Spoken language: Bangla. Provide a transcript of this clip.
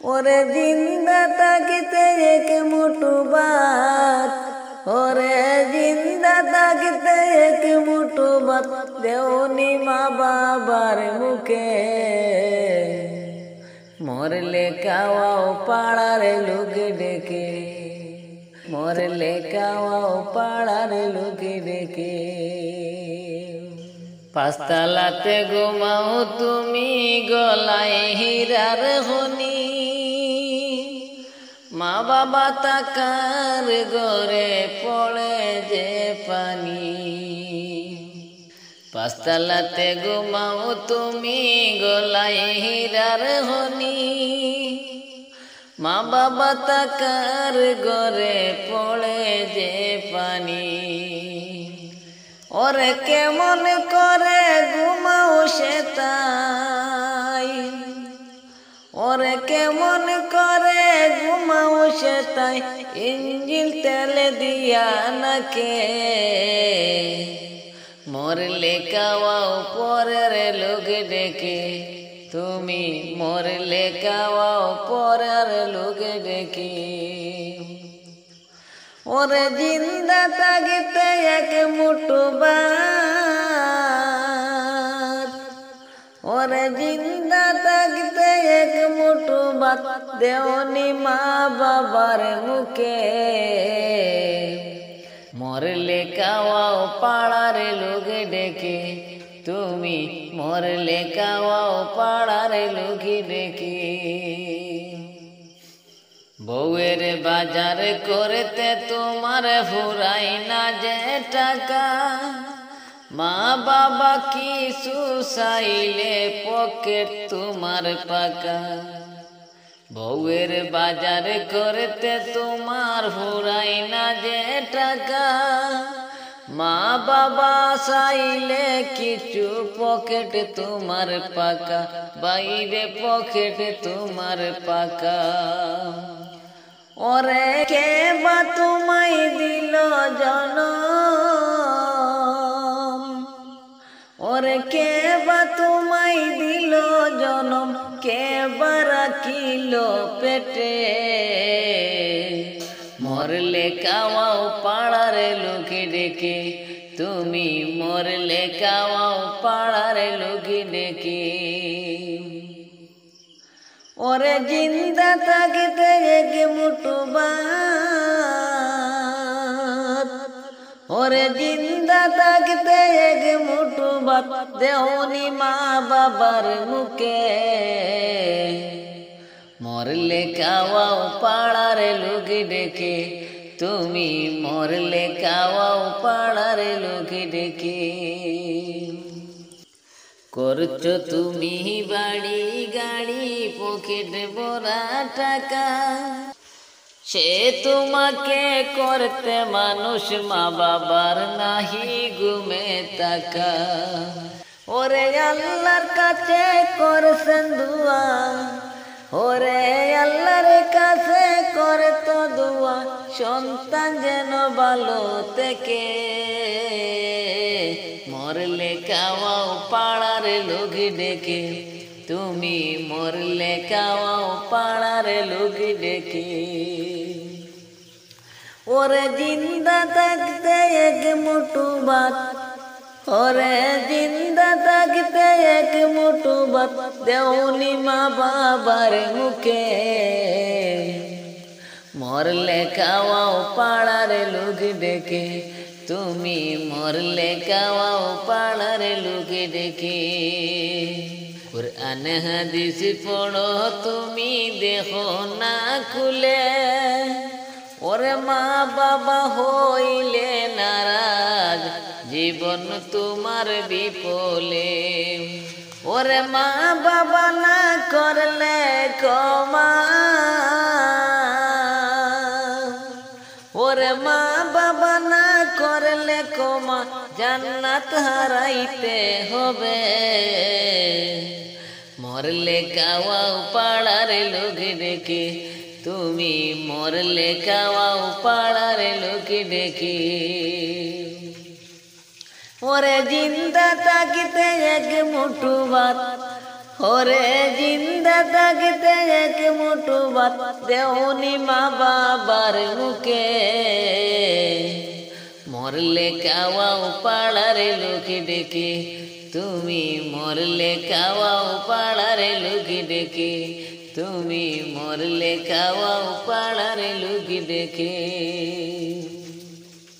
ওরে জিন্দা থাকিতে এক মুঠো ভাত, ওরে জিন্দা থাকিতে এক মুঠো ভাত দেওনি মা বাবার মুখে। মরলে খাওয়াও পাড়ার লোক ডেকে, মরলে খাওয়াও পাড়ার লোক ডেকে। পাঁচতলাতে ঘুমাও তুমি গলায় হীরার খনি, মা বাবা তাকার ঘরে পড়ে যে পানি। পাঁচতলাতে ঘুমাও তুমি গলায় হীরার খনি, মা বাবা তাকার ঘরে পড়ে যে পানি। ওরে কেমন করে ঘুমাও সে তাই, ওরে কেমন করে ঘুমাও সে তাই ইঞ্জিল তেল দিয়া নাকে। মরলে খাওয়াও পরের লোক ডেকে, তুমি মরলে খাওয়াও পরের লোক ডেকে। ওরে জিন্দা থাকিতে এক মুঠো ভাত, ওরে জিন্দা থাকিতে এক মুঠো ভাত দেওনি মা বাবার মুখে। মরলে খাওয়াও পাড়ার লোক ডেকে, তুমি মরলে খাওয়াও পাড়ার লোক ডেকে। বউয়ের বাজার করতে তোমার ফুরাই না যে টাকা, মা বাবা কিছু চাইলে পকেট তোমার পাকা। বউয়ের বাজার করতে তোমার ফুরাই না যে টাকা, মা বাবা চাইলে কিছু পকেট তোমার পাকা, বাইরে পকেট তোমার পাকা। ওরে কে বা তোমায় দিল জনম, ওরে কে বা তোমায় দিল জনম, কে বা রাখিল পেটে। মরলে খাওয়াও পাড়ার লোক ডেকে, তুমি মরলে খাওয়াও পাড়ার লোক ডেকে। ওরে জিন্দা থাকিতে এক মুঠো ভাত, ওরে জিন্দা থাকিতে এক মুঠো ভাত দেওনি মা বাবার মুখে। মরলে খাওয়াও পাড়ার লোক ডেকে, তুমি মরলে খাওয়াও পাড়ার লোক ডেকে। করছো তুমি বাড়ি গাড়ি পকেট ভরা টাকা, সে তোমাকে করতে মানুষ মা বাবার নাহি ঘুমে তাকা। ওরে আল্লাহর কাছে করছেন দুয়া, ওরে আল্লাহর কাছে করে তো দুয়া, সন্তান যেন ভালো থেকে। মরলে খাওয়াও পাড়ার লোক ডেকে, তুমি মরলে খাওয়াও পাড়ার লোক ডেকে। ওরে জিন্দা থাকতে এক মুঠো ভাত, ওরে জিন্দা থাকতে এক মুঠো ভাত দেওনি মা বাবার মুখে। মরলে খাওয়াও পাড়ার লোক ডেকে, তুমি মরলে খাওয়াও পাড়ার লোক ডেকে। কুরআন হাদিস পড়ো তুমি দেখো না খুলে, ওরে মা বাবা হইলে নারাজ জীবন তোমার বিপলে। ওরে মা বাবা না করলে ক্ষমা, ওরে মা বাবা না করলে ক্ষমা জান্নাত হারাইতে হবে। মরলে খাওয়াও পাড়ার লোক ডেকে, তুমি মরলে খাওয়াও পাড়ার লোক ডেকে। ওরে জিন্দা থাকিতে এক মুঠো ভাত, ওরে জিন্দা থাকতে এক মুঠো ভাত দেওনি মা বাবার মুখে, মরলে খাওয়াও পাড়ার লোকে ডেকে, তুমি মরলে খাওয়াও পাড়ার লোকে ডেকে, তুমি মরলে খাওয়াও পাড়ার লোকে ডেকে।